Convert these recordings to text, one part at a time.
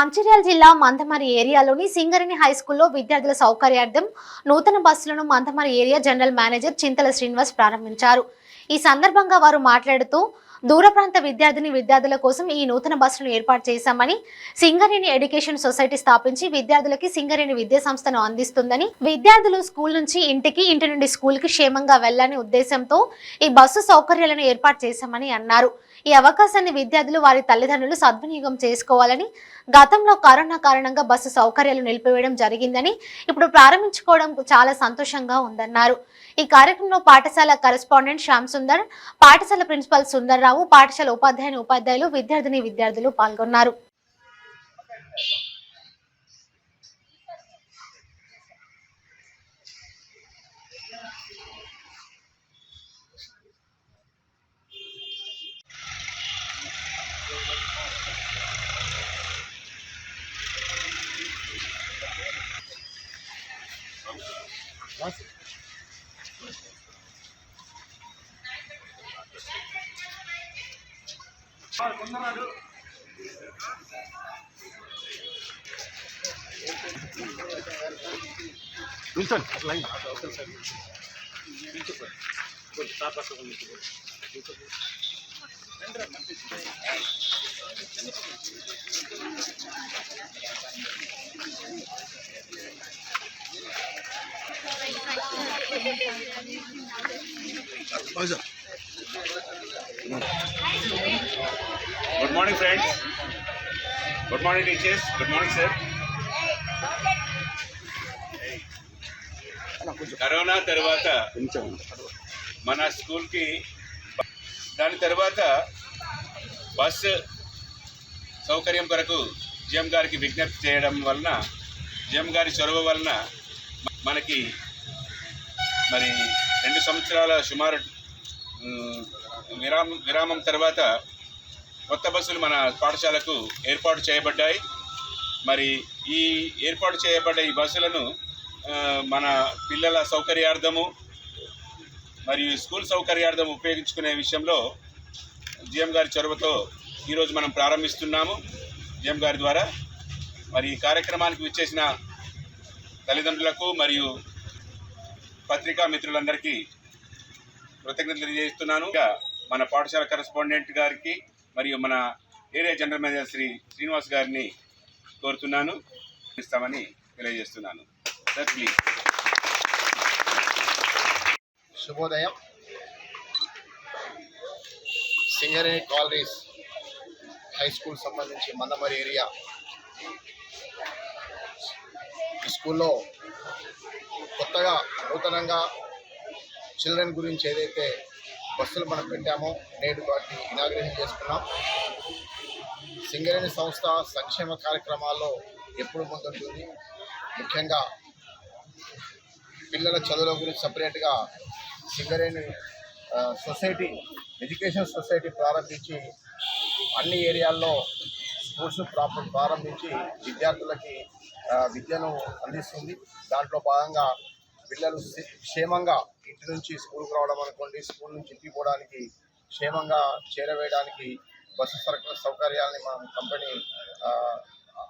మంచిర్యాల జిల్లా మందమరి ఏరియాలోని సింగరేణి హైస్కూల్లో విద్యార్థుల సౌకర్యార్థం నూతన బస్సులను మందమరి ఏరియా జనరల్ మేనేజర్ చింతల శ్రీనివాస్ ప్రారంభించారు. ఈ సందర్భంగా వారు మాట్లాడుతూ దూర ప్రాంత విద్యార్థుల కోసం ఈ నూతన బస్సులను ఏర్పాటు చేశామని, సింగరేణి ఎడ్యుకేషన్ సొసైటీ స్థాపించి విద్యార్థులకి సింగరేణి విద్యా సంస్థను అందిస్తుందని, విద్యార్థులు స్కూల్ నుంచి ఇంటికి, ఇంటి నుండి స్కూల్ కి క్షేమంగా వెళ్లాలనే ఉద్దేశంతో ఈ బస్సు సౌకర్యాలను ఏర్పాటు చేశామని అన్నారు. ఈ అవకాశాన్ని విద్యార్థులు వారి తల్లిదండ్రులు సద్వినియోగం చేసుకోవాలని, గతంలో కరోనా కారణంగా బస్సు సౌకర్యాలు నిలిపివేయడం జరిగిందని, ఇప్పుడు ప్రారంభించుకోవడం చాలా సంతోషంగా ఉందన్నారు. ఈ కార్యక్రమంలో పాఠశాల కరెస్పాండెంట్ శ్యామ్ సుందర్, పాఠశాల ప్రిన్సిపల్ సుందర్రావు, పాఠశాల ఉపాధ్యాయులు, విద్యార్థులు పాల్గొన్నారు. Good morning, friends. Good morning, teachers. Good morning, sir. Corona తర్వాత మన స్కూల్కి దాని తర్వాత బస్సు సౌకర్యం కొరకు జిఎం గారికి విజ్ఞప్తి చేయడం వలన, జిఎం గారి చొరవ వలన మనకి మరి 2 సంవత్సరాల సుమారు విరామం తర్వాత కొత్త బస్సులు మన పాఠశాలకు ఏర్పాటు చేయబడ్డాయి. మరి ఈ ఏర్పాటు చేయబడ్డ ఈ బస్సులను మన పిల్లల సౌకర్యార్థము మరియు స్కూల్ సౌకర్యార్థం ఉపయోగించుకునే విషయంలో జిఎం గారి చొరవతో ఈరోజు మనం ప్రారంభిస్తున్నాము. జిఎం గారి ద్వారా మరి ఈ కార్యక్రమానికి విచ్చేసిన తల్లిదండ్రులకు మరియు పత్రికా మిత్రులందరికీ కృతజ్ఞతలు తెలియజేస్తున్నాను. మన పాఠశాల కరెస్పాండెంట్ గారికి మరియు మన area general manager Shri Srinivas గారిని కోరుతున్నాను, ఇస్తామని తెలియజేస్తున్నాను. Sir please. శుభోదయం. సింగరేణి కాలనీస్ హై స్కూల్ సంబంధించి మందమరి ఏరియా ఈ స్కూల్లో కొత్తగా నూతనంగా చిల్డ్రన్ గురించి ఏదైతే బస్సులు మనం పెట్టామో నేడు వాటిని ఇనాగ్రేషన్ చేసుకున్నాం. సింగరేణి సంస్థ సంక్షేమ కార్యక్రమాల్లో ఎప్పుడు ముందుంటుంది. ముఖ్యంగా పిల్లల చదువుల గురించి సపరేట్గా సింగరేణి సొసైటీ, ఎడ్యుకేషన్ సొసైటీ ప్రారంభించి అన్ని ఏరియాల్లో స్కూల్స్ ప్రారంభించి విద్యార్థులకి విద్యను అందిస్తుంది. దాంట్లో భాగంగా పిల్లలు క్షేమంగా ఇంటి నుంచి స్కూల్కి రావడం అనుకోండి, స్కూల్ నుంచి ఇంటికి పోవడానికి క్షేమంగా చేరవేయడానికి బస్సు సౌకర్యాలని మన కంపెనీ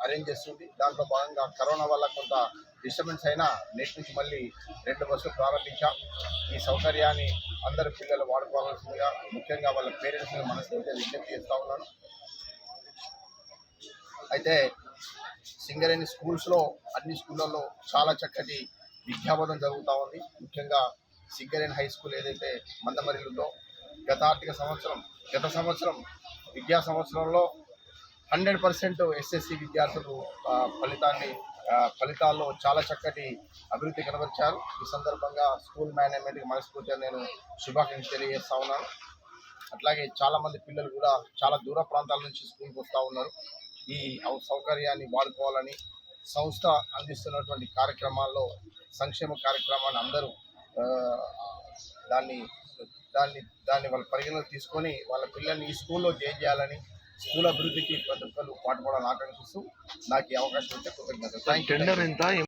అరేంజ్ చేస్తుంది. దాంట్లో భాగంగా కరోనా వల్ల కొంత డిస్టర్బెన్స్ అయినా నేటి నుంచి మళ్ళీ 2 బస్సులు ప్రారంభించాం. ఈ సౌకర్యాన్ని అందరు పిల్లలు వాడుకోవాల్సిందిగా, ముఖ్యంగా వాళ్ళ పేరెంట్స్ని మనస్ఫూర్తిగా విజ్ఞప్తి చేస్తూ ఉన్నాను. అయితే సింగరేణి స్కూల్స్లో అన్ని స్కూళ్ళల్లో చాలా చక్కటి విద్యాబోధన జరుగుతూ ఉంది. ముఖ్యంగా సింగరేణి హై స్కూల్ ఏదైతే మందమరిలో గత సంవత్సరం విద్యా సంవత్సరంలో 100% ఎస్ఎస్సి విద్యార్థులు ఫలితాల్లో చాలా చక్కటి అభివృద్ధి కనబరిచారు. ఈ సందర్భంగా స్కూల్ మేనేజ్మెంట్కి మనస్ఫూర్తిగా నేను శుభాకాంక్షలు తెలియజేస్తూ ఉన్నాను. అట్లాగే చాలామంది పిల్లలు కూడా చాలా దూర ప్రాంతాల నుంచి స్కూల్కి వస్తూ ఉన్నారు. ఈ సౌకర్యాన్ని వాడుకోవాలని సంస్థ అందిస్తున్నటువంటి కార్యక్రమాల్లో సంక్షేమ కార్యక్రమాన్ని అందరూ దాన్ని వాళ్ళ పరిగణలోకి తీసుకొని వాళ్ళ పిల్లల్ని ఈ స్కూల్లో జాయిన్ చేయాలని, స్కూల్ అభివృద్ధికి ప్రతి ఒక్కరు పాటుపడాలని ఆకాంక్షిస్తూ నాకు ఈ అవకాశం ఇచ్చే కృతజ్ఞతలు.